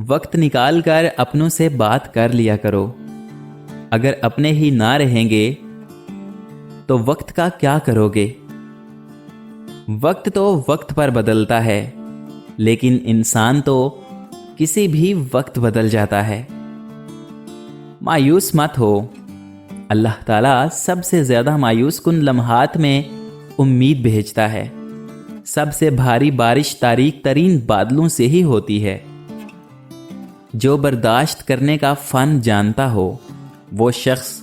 وقت نکال کر اپنوں سے بات کر لیا کرو۔ اگر اپنے ہی نہ رہیں گے تو وقت کا کیا کرو گے؟ وقت تو وقت پر بدلتا ہے، لیکن انسان تو کسی بھی وقت بدل جاتا ہے۔ مایوس مت ہو، اللہ تعالیٰ سب سے زیادہ مایوس کن لمحات میں امید بھیجتا ہے۔ سب سے بھاری بارش تاریک ترین بادلوں سے ہی ہوتی ہے۔ جو برداشت کرنے کا فن جانتا ہو وہ شخص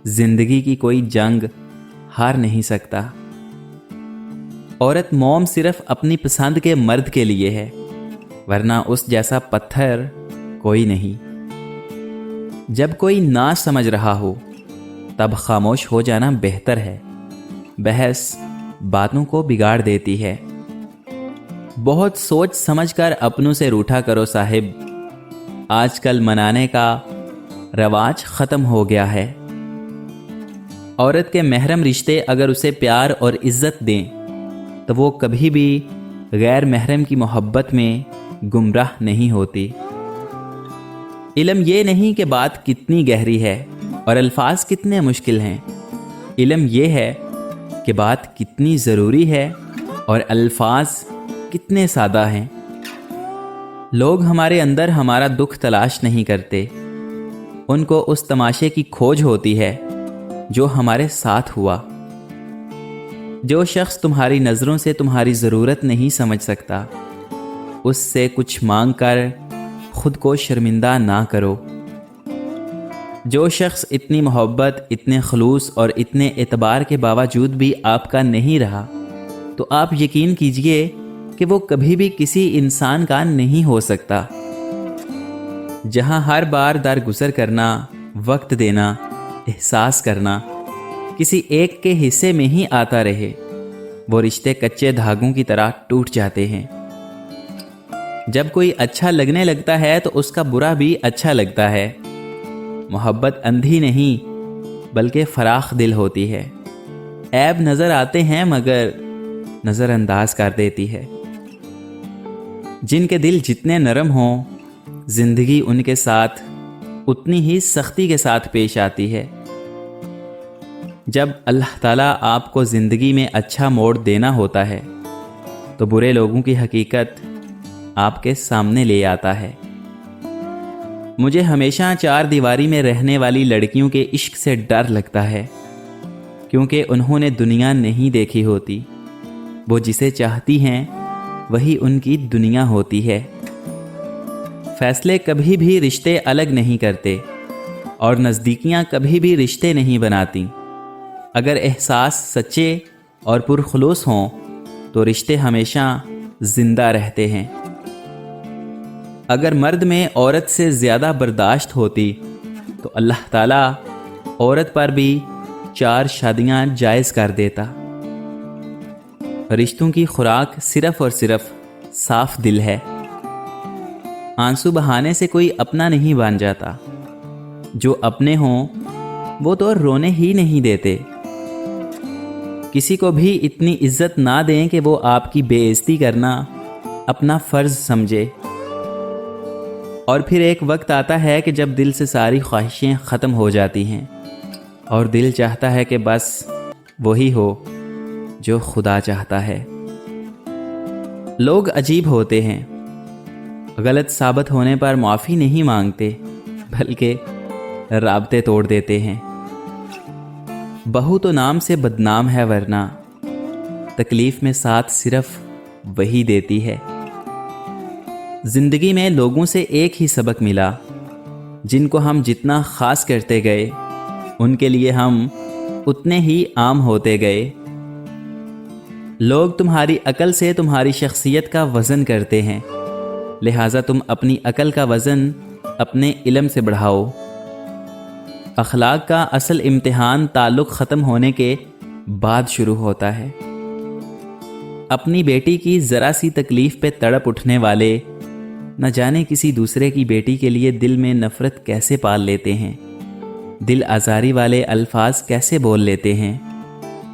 زندگی کی کوئی جنگ ہار نہیں سکتا۔ عورت موم صرف اپنی پسند کے مرد کے لیے ہے، ورنہ اس جیسا پتھر کوئی نہیں۔ جب کوئی نہ سمجھ رہا ہو تب خاموش ہو جانا بہتر ہے۔ بحث باتوں کو بگاڑ دیتی ہے۔ بہت سوچ سمجھ کر اپنوں سے روٹھا کرو صاحب، آج کل منانے کا رواج ختم ہو گیا ہے۔ عورت کے محرم رشتے اگر اسے پیار اور عزت دیں تو وہ کبھی بھی غیر محرم کی محبت میں گمراہ نہیں ہوتی۔ علم یہ نہیں کہ بات کتنی گہری ہے اور الفاظ کتنے مشکل ہیں، علم یہ ہے کہ بات کتنی ضروری ہے اور الفاظ کتنے سادہ ہیں۔ لوگ ہمارے اندر ہمارا دکھ تلاش نہیں کرتے، ان کو اس تماشے کی کھوج ہوتی ہے جو ہمارے ساتھ ہوا۔ جو شخص تمہاری نظروں سے تمہاری ضرورت نہیں سمجھ سکتا، اس سے کچھ مانگ کر خود کو شرمندہ نہ کرو۔ جو شخص اتنی محبت، اتنے خلوص اور اتنے اعتبار کے باوجود بھی آپ کا نہیں رہا، تو آپ یقین کیجئے کہ وہ کبھی بھی کسی انسان کا نہیں ہو سکتا۔ جہاں ہر بار درگزر کرنا، وقت دینا، احساس کرنا کسی ایک کے حصے میں ہی آتا رہے، وہ رشتے کچے دھاگوں کی طرح ٹوٹ جاتے ہیں۔ جب کوئی اچھا لگنے لگتا ہے تو اس کا برا بھی اچھا لگتا ہے۔ محبت اندھی نہیں بلکہ فراخ دل ہوتی ہے۔ عیب نظر آتے ہیں مگر نظر انداز کر دیتی ہے۔ جن کے دل جتنے نرم ہوں، زندگی ان کے ساتھ اتنی ہی سختی کے ساتھ پیش آتی ہے۔ جب اللہ تعالیٰ آپ کو زندگی میں اچھا موڑ دینا ہوتا ہے تو برے لوگوں کی حقیقت آپ کے سامنے لے آتا ہے۔ مجھے ہمیشہ چار دیواری میں رہنے والی لڑکیوں کے عشق سے ڈر لگتا ہے، کیونکہ انہوں نے دنیا نہیں دیکھی ہوتی۔ وہ جسے چاہتی ہیں وہی ان کی دنیا ہوتی ہے۔ فیصلے کبھی بھی رشتے الگ نہیں کرتے اور نزدیکیاں کبھی بھی رشتے نہیں بناتی۔ اگر احساس سچے اور پرخلوص ہوں تو رشتے ہمیشہ زندہ رہتے ہیں۔ اگر مرد میں عورت سے زیادہ برداشت ہوتی تو اللہ تعالیٰ عورت پر بھی 4 شادیاں جائز کر دیتا۔ رشتوں کی خوراک صرف اور صرف صاف دل ہے۔ آنسو بہانے سے کوئی اپنا نہیں بن جاتا۔ جو اپنے ہوں وہ تو رونے ہی نہیں دیتے۔ کسی کو بھی اتنی عزت نہ دیں کہ وہ آپ کی بے عزتی کرنا اپنا فرض سمجھے۔ اور پھر ایک وقت آتا ہے کہ جب دل سے ساری خواہشیں ختم ہو جاتی ہیں اور دل چاہتا ہے کہ بس وہی ہو جو خدا چاہتا ہے۔ لوگ عجیب ہوتے ہیں، غلط ثابت ہونے پر معافی نہیں مانگتے بلکہ رابطے توڑ دیتے ہیں۔ بہو تو نام سے بدنام ہے، ورنہ تکلیف میں ساتھ صرف وہی دیتی ہے۔ زندگی میں لوگوں سے ایک ہی سبق ملا، جن کو ہم جتنا خاص کرتے گئے ان کے لیے ہم اتنے ہی عام ہوتے گئے۔ لوگ تمہاری عقل سے تمہاری شخصیت کا وزن کرتے ہیں، لہٰذا تم اپنی عقل کا وزن اپنے علم سے بڑھاؤ۔ اخلاق کا اصل امتحان تعلق ختم ہونے کے بعد شروع ہوتا ہے۔ اپنی بیٹی کی ذرا سی تکلیف پہ تڑپ اٹھنے والے نہ جانے کسی دوسرے کی بیٹی کے لیے دل میں نفرت کیسے پال لیتے ہیں، دل آزاری والے الفاظ کیسے بول لیتے ہیں۔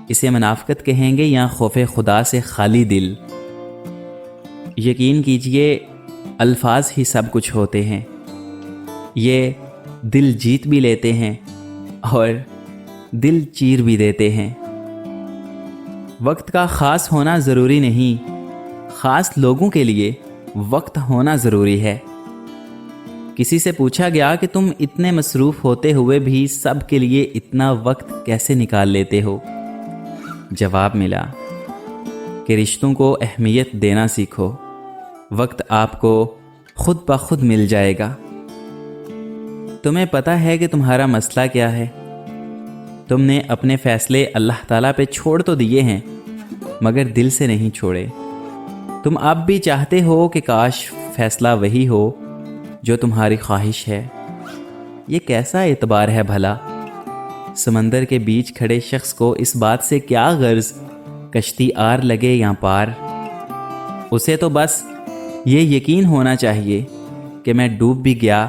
اسے منافقت کہیں گے یا خوف خدا سے خالی دل؟ یقین کیجئے अल्फाज ही सब कुछ होते हैं। ये दिल जीत भी लेते हैं और दिल चीर भी देते हैं। वक्त का ख़ास होना ज़रूरी नहीं, ख़ास लोगों के लिए वक्त होना ज़रूरी है। किसी से पूछा गया कि तुम इतने मसरूफ़ होते हुए भी सब के लिए इतना वक्त कैसे निकाल लेते हो? जवाब मिला कि रिश्तों को अहमियत देना सीखो, वक्त आपको खुद ब खुद मिल जाएगा। तुम्हें पता है कि तुम्हारा मसला क्या है? तुमने अपने फ़ैसले अल्लाह ताला पे छोड़ तो दिए हैं, मगर दिल से नहीं छोड़े। तुम अब भी चाहते हो कि काश फ़ैसला वही हो जो तुम्हारी ख्वाहिश है। ये कैसा एतबार है भला? समंदर के बीच खड़े शख्स को इस बात से क्या गर्ज कश्ती आर लगे या पार? उसे तो बस ये यकीन होना चाहिए कि मैं डूब भी गया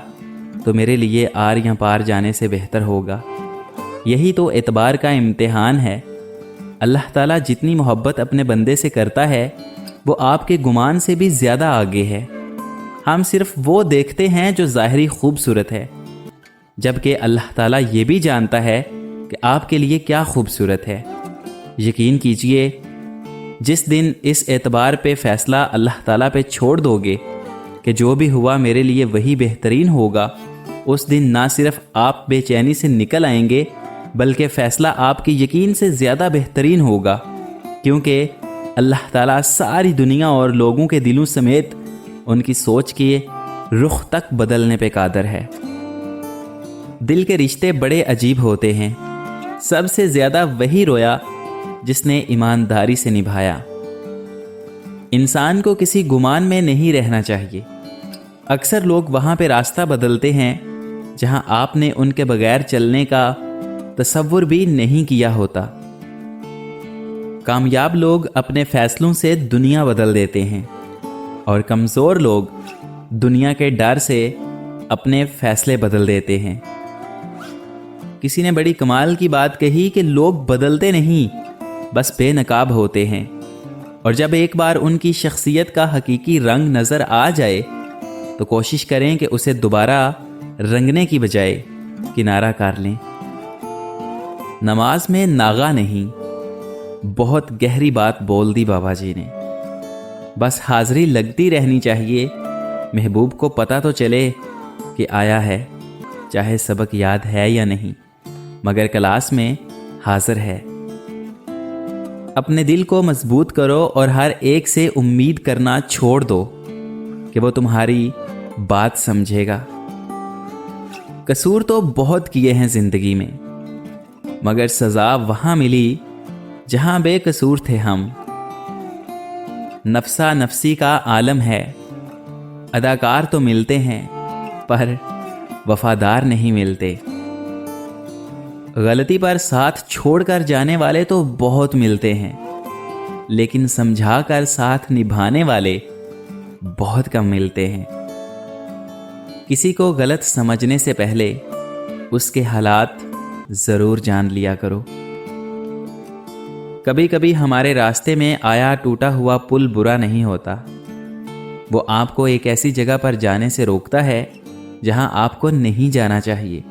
तो मेरे लिए आर या पार जाने से बेहतर होगा। यही तो एतबार का इम्तिहान है। अल्लाह ताला जितनी मोहब्बत अपने बंदे से करता है वो आपके गुमान से भी ज़्यादा आगे है। हम सिर्फ वो देखते हैं जो ज़ाहिरी खूबसूरत है, जबकि अल्लाह ताला ये भी जानता है कि आपके लिए क्या खूबसूरत है। यकीन कीजिए, जिस दिन इस एतबार पे फ़ैसला अल्लाह ताला पे छोड़ दोगे कि जो भी हुआ मेरे लिए वही बेहतरीन होगा, उस दिन ना सिर्फ आप बेचैनी से निकल आएंगे बल्कि फ़ैसला आपके यकीन से ज़्यादा बेहतरीन होगा, क्योंकि अल्लाह ताला सारी दुनिया और लोगों के दिलों समेत उनकी सोच के रुख तक बदलने पे कादर है। दिल के रिश्ते बड़े अजीब होते हैं। सबसे ज़्यादा वही रोया जिसने ईमानदारी से निभाया। इंसान को किसी गुमान में नहीं रहना चाहिए। अक्सर लोग वहाँ पे रास्ता बदलते हैं जहाँ आपने उनके बगैर चलने का तसव्वुर भी नहीं किया होता। कामयाब लोग अपने फैसलों से दुनिया बदल देते हैं और कमज़ोर लोग दुनिया के डर से अपने फैसले बदल देते हैं। किसी ने बड़ी कमाल की बात कही कि लोग बदलते नहीं, बस बेनकाब होते हैं, और जब एक बार उनकी शख्सियत का हकीकी रंग नज़र आ जाए तो कोशिश करें कि उसे दोबारा रंगने की बजाय किनारा कर लें। नमाज में नागा नहीं, बहुत गहरी बात बोल दी बाबा जी ने। बस हाज़री लगती रहनी चाहिए, महबूब को पता तो चले कि आया है, चाहे सबक याद है या नहीं, मगर क्लास में हाज़िर है। अपने दिल को मजबूत करो और हर एक से उम्मीद करना छोड़ दो कि वो तुम्हारी बात समझेगा। कसूर तो बहुत किए हैं ज़िंदगी में, मगर सज़ा वहाँ मिली जहाँ बेकसूर थे हम। नफ्सा नफसी का आलम है, अदाकार तो मिलते हैं पर वफादार नहीं मिलते। गलती पर साथ छोड़कर जाने वाले तो बहुत मिलते हैं, लेकिन समझा कर साथ निभाने वाले बहुत कम मिलते हैं। किसी को गलत समझने से पहले उसके हालात ज़रूर जान लिया करो। कभी कभी हमारे रास्ते में आया टूटा हुआ पुल बुरा नहीं होता, वो आपको एक ऐसी जगह पर जाने से रोकता है जहां आपको नहीं जाना चाहिए।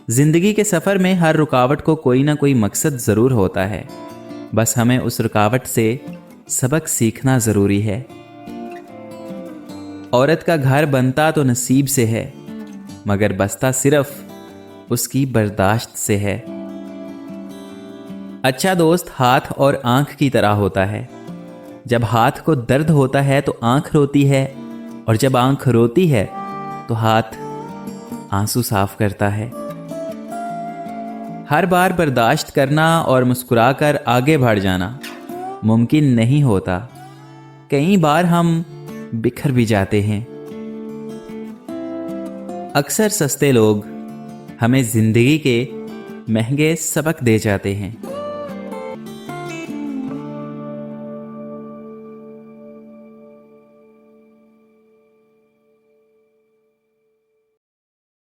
ज़िंदगी के सफ़र में हर रुकावट को कोई ना कोई मकसद ज़रूर होता है, बस हमें उस रुकावट से सबक सीखना ज़रूरी है। औरत का घर बनता तो नसीब से है, मगर बसता सिर्फ उसकी बर्दाश्त से है। अच्छा दोस्त हाथ और आँख की तरह होता है। जब हाथ को दर्द होता है तो आँख रोती है, और जब आँख रोती है तो हाथ आंसू साफ करता है। हर बार बर्दाश्त करना और मुस्कुराकर आगे बढ़ जाना मुमकिन नहीं होता। कई बार हम बिखर भी जाते हैं। अक्सर सस्ते लोग हमें ज़िंदगी के महंगे सबक दे जाते हैं।